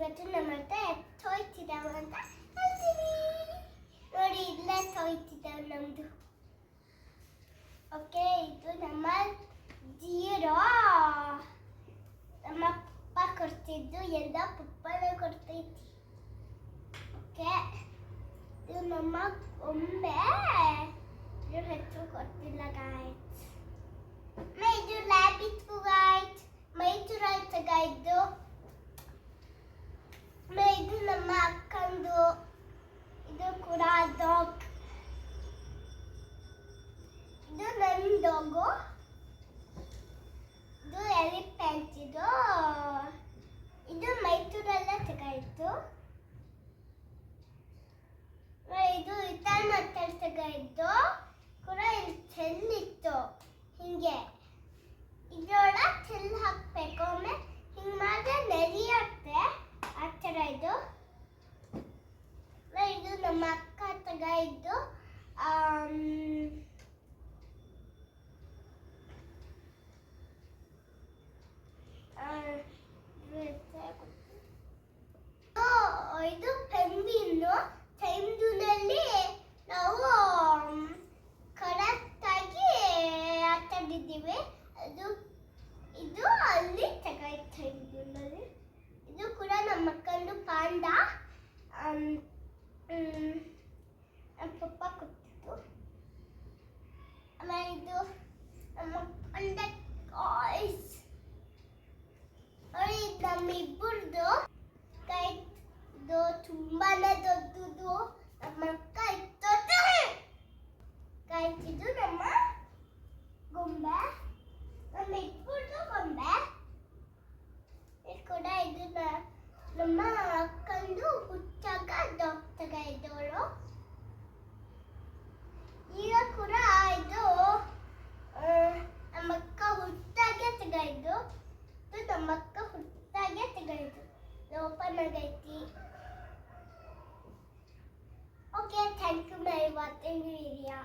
ಇವತ್ತು ನಮ್ಮ ಹತ್ರ ತೊಯ್ತಿದ್ದಾವೆ ಅಂತ ಹೇಳ್ತೀವಿ. ನೋಡಿ ಇಲ್ಲೇ ತೊಯ್ತಿದ್ದಾವೆ ನಮ್ಮದು. ಓಕೆ, ಇದು ನಮ್ಮ ಜೀರೋ. ನಮ್ಮ ಅಪ್ಪ ಕೊಡ್ತಿದ್ದು ಎಲ್ಲ ಪಪ್ಪನೇ ಕೊಡ್ತೈತಿ. ಓಕೆ, ಇದು ನಮ್ಮ ಗೊಂಬೆ. ಇದು ಹೆಚ್ಚು ಕೊಡ್ತಿಲ್ಲ ಗಾಯ್ಸ್. ಇದು ಲ್ಯಾಬಿತ್ತು ಗಾಯ್ಸ್. ಮೈಸೂರಲ್ಲಿ ತಗಾಯ್ತು. ಇದು ನಮ್ಮ ಅಕ್ಕಂದು. ಇದು ಕೂಡ ಡಾಗ್. ಇದು ನನ್ನ ಡಾಗು. ಇದು ಎಲಿಫೆಂಟ್. ಇದು ಮೈಸೂರಲ್ಲೇ ತಗಾಯ್ತು. ಇದು ಇತಾಲ್ ಮತ್ತಲ್ಲಿ ತಗಾಯ್ತು ಕೂಡ. ಇಲ್ಲಿ ಚೆಲ್ಲಿತ್ತು ಹಿಂಗೆ. ಇದ್ರೊಳ ಚೆಲ್ಲಿ ಹಾಕ್ಬೇಕು. ಆಮೇಲೆ ಹಿಂಗೆ ಮಾಡಿದ್ರೆ ನೆರಿಯುತ್ತೆ ಆ ಥರ. ಇದು ನಮ್ಮ ಅಕ್ಕ ತಗಾಯ್ತು. ಇದು ಪೆಂಗ್ವಿನ್ನು. ಟೈಮ್ನಲ್ಲಿ ನಾವು ಕರೆಕ್ಟಾಗಿ ಆಟಾಡಿದ್ದೀವಿ. ಇದು ಅಲ್ಲಿ ತಗಾಯ್ತಾ ಇದ್ದಿನಲ್ಲಿ. ಇದು ಕೂಡ ನಮ್ಮ ಅಕ್ಕಂದು ಪಾಂಡ. ನಮ್ಮ ಪಪ್ಪ ಕೊಟ್ಟಿದ್ದು. ಆಮೇಲೆ ಇದು ನಮ್ಮ ಪಾಂಡ ಗಾಯ್ಸ್. ನೋಡಿ, ಇದು ನಮ್ಮಿಬ್ಬರದು ಗೈಸ್. ಇದು ತುಂಬಾನೇ ದೊಡ್ಡದು. ನಮ್ಮ ಅಕ್ಕ ಇತ್ತು ಗೈಸ್. ಇದು ನಮ್ಮ ಗೊಂಬೆ, ನಮ್ಮ ಇಬ್ಬರದು ಗೊಂಬೆ. ಇದು ಕೂಡ ಇದು ನಮ್ಮ ಅಕ್ಕಂದು ಹುಟ್ಟಾಗ ಡಾಗ್ ತಗಾಯ್ದವಳು. ಈಗ ಕೂಡ ಇದು ನಮ್ಮ ಅಕ್ಕ ಹುಟ್ಟಾಗೆ ತಗಾಯ್ದು. ಇದು ನಮ್ಮ ಅಕ್ಕ ಹುಟ್ಟಾಗೆ ತಗಾಯ್ದು. ಓಪನ್ ಆಗೈತಿ. Okay, thank you for watching video.